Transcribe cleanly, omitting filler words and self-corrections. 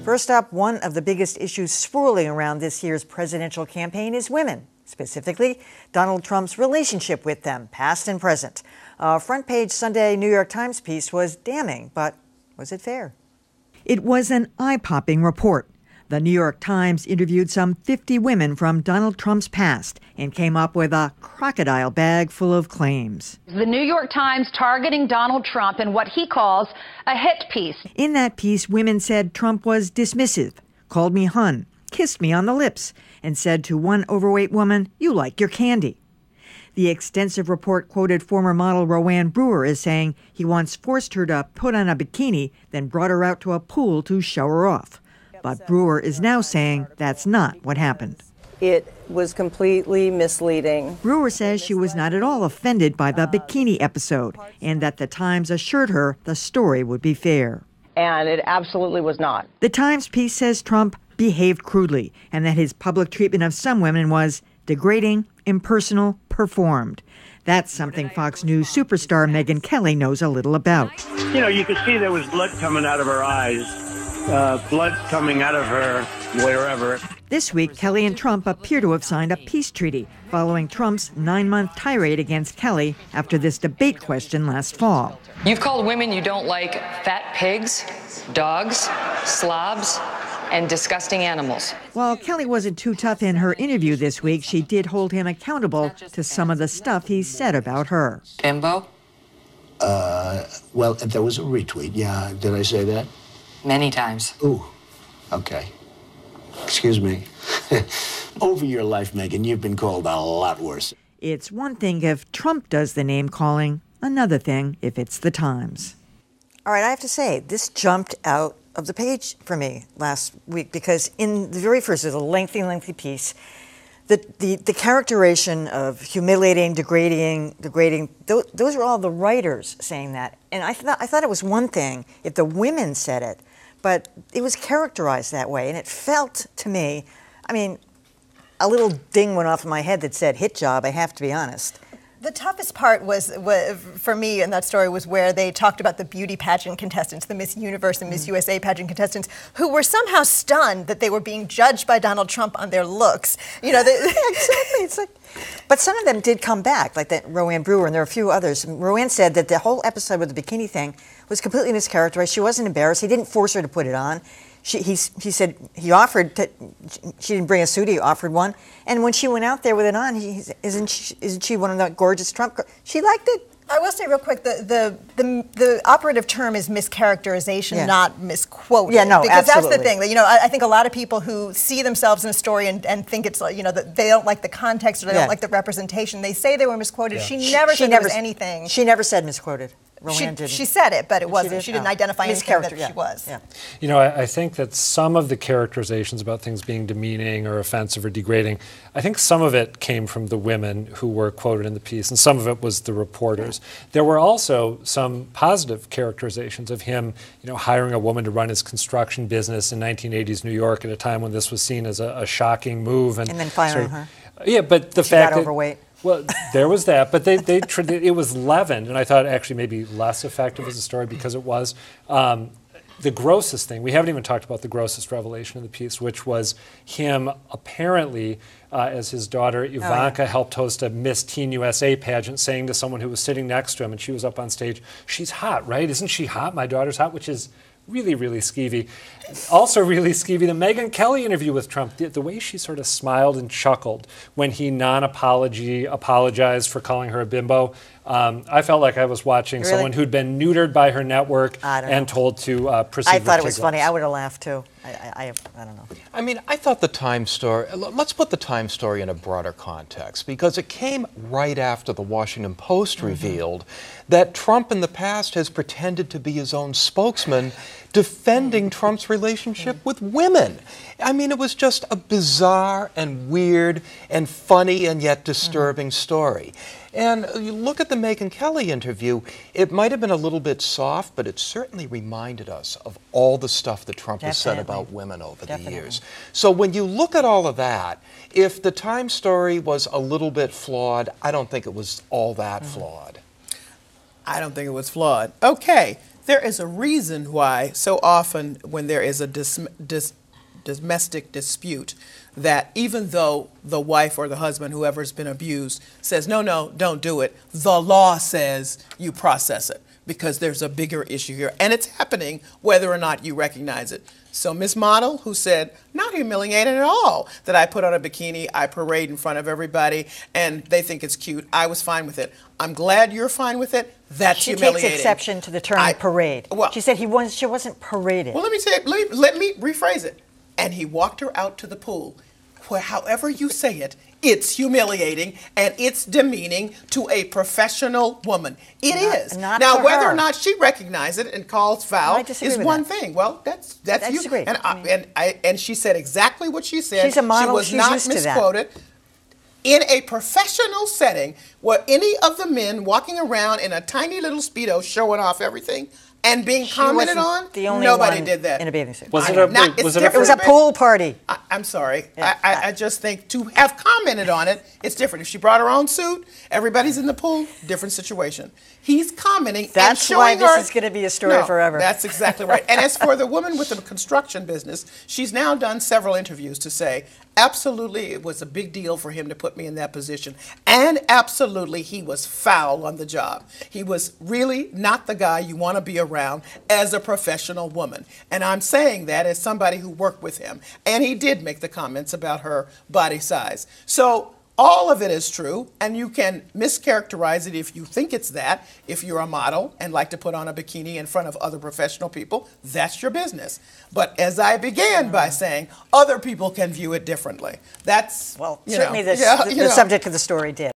First up, one of the biggest issues swirling around this year's presidential campaign is women, specifically Donald Trump's relationship with them, past and present. A front-page Sunday New York Times piece was damning, but was it fair? It was an eye-popping report. The New York Times interviewed some 50 women from Donald Trump's past and came up with a crocodile bag full of claims. The New York Times targeting Donald Trump in what he calls a hit piece. In that piece, women said Trump was dismissive, called me hun, kissed me on the lips, and said to one overweight woman, "You like your candy." The extensive report quoted former model Roanne Brewer as saying he once forced her to put on a bikini, then brought her out to a pool to show her off. But Brewer is now saying that's not what happened. It was completely misleading. Brewer says she was not at all offended by the bikini episode and that the Times assured her the story would be fair. And it absolutely was not. The Times piece says Trump behaved crudely and that his public treatment of some women was degrading, impersonal, performed. That's something Fox News superstar Megyn Kelly knows a little about. You know, you could see there was blood coming out of her eyes. Blood coming out of her wherever. This week, Kelly and Trump appear to have signed a peace treaty following Trump's 9-month tirade against Kelly after this debate question last fall. You've called women you don't like fat pigs, dogs, slobs, and disgusting animals. While Kelly wasn't too tough in her interview this week, she did hold him accountable to some of the stuff he said about her. Bimbo? Well, there was a retweet. Yeah, did I say that? Many times. Ooh, okay. Excuse me. Over your life, Megyn, you've been called a lot worse. It's one thing if Trump does the name-calling, another thing if it's the Times. All right, I have to say, this jumped out of the page for me last week because in the very first, it was a lengthy piece. The characterization of humiliating, degrading, those are all the writers saying that. And I thought it was one thing if the women said it, but it was characterized that way. And it felt to me, I mean, a little ding went off in my head that said hit job, I have to be honest. The toughest part was for me in that story was where they talked about the beauty pageant contestants, the Miss Universe and Miss USA pageant contestants, who were somehow stunned that they were being judged by Donald Trump on their looks. You know, exactly. It's like, but some of them did come back, like that Roanne Brewer, and there were a few others. Roanne said that the whole episode with the bikini thing was completely mischaracterized. She wasn't embarrassed. He didn't force her to put it on. He said he offered to, she didn't bring a suit, he offered one. And when she went out there with it on, isn't she one of the gorgeous Trump girls? She liked it. I will say real quick, the operative term is mischaracterization, not misquoted. Yeah, no, because absolutely. That's the thing. You know, I think a lot of people who see themselves in a story and think it's, you know, that they don't like the context or they don't like the representation, they say they were misquoted. Yeah. She never said there was anything. She never said misquoted. She said it, but it wasn't. She didn't identify anything that she was. Yeah. You know, I think that some of the characterizations about things being demeaning or offensive or degrading, I think some of it came from the women who were quoted in the piece, and some of it was the reporters. There were also some positive characterizations of him, you know, hiring a woman to run his construction business in 1980s New York at a time when this was seen as a shocking move. And then firing her. Yeah, but the she fact got that overweight. Well, there was that, but it was leavened, and I thought actually maybe less effective as a story because it was. The grossest thing, we haven't even talked about the grossest revelation of the piece, which was him apparently, as his daughter Ivanka helped host a Miss Teen USA pageant, saying to someone who was sitting next to him, and she was up on stage, "She's hot, right? Isn't she hot? My daughter's hot," which is really, really skeevy. Also really skeevy, the Megyn Kelly interview with Trump, the way she sort of smiled and chuckled when he apologized for calling her a bimbo. I felt like I was watching someone who'd been neutered by her network and told to proceed I thought it with was funny. I would have laughed too. I don't know. I mean, I thought the Times story, let's put the Times story in a broader context, because it came right after the Washington Post revealed that Trump in the past has pretended to be his own spokesman defending Trump's relationship with women. I mean, it was just a bizarre and weird and funny and yet disturbing story. And you look at the Megyn Kelly interview, it might have been a little bit soft, but it certainly reminded us of all the stuff that Trump has said about women over the years. So when you look at all of that, if the Times story was a little bit flawed, I don't think it was all that flawed. I don't think it was flawed. Okay, There is a reason why so often when there is a domestic dispute, that even though the wife or the husband, whoever's been abused, says, no, no, don't do it, the law says you process it because there's a bigger issue here. And it's happening whether or not you recognize it. So Miss Model, who said, not humiliated at all, that I put on a bikini, I parade in front of everybody, and they think it's cute. I was fine with it. I'm glad you're fine with it. That's humiliating. She takes exception to the term parade. Well, she said she wasn't paraded. Well, let me say it. Let me rephrase it. And he walked her out to the pool, where however you say it, it's humiliating and it's demeaning to a professional woman. It is. Not now, for whether her. or not she recognizes it and calls foul is one thing. Well, that's I you. disagree. And she said exactly what she said. She's a model. She was She's not used to that. misquoted. In a professional setting where any of the men walking around in a tiny little Speedo showing off everything and being commented on, nobody did that. In a bathing suit. It was a pool party. I'm sorry. Yeah. I just think to have commented on it, it's different. If she brought her own suit, everybody's in the pool, different situation. He's commenting and showing her. That's why this is going to be a story forever. That's exactly right. And as for the woman with the construction business, she's now done several interviews to say, absolutely, it was a big deal for him to put me in that position. And absolutely, he was foul on the job. He was really not the guy you want to be around as a professional woman. And I'm saying that as somebody who worked with him. And he did make the comments about her body size. So all of it is true, and you can mischaracterize it if you think it's that. If you're a model and like to put on a bikini in front of other professional people, that's your business. But as I began by saying, other people can view it differently. That's, certainly the subject of the story did.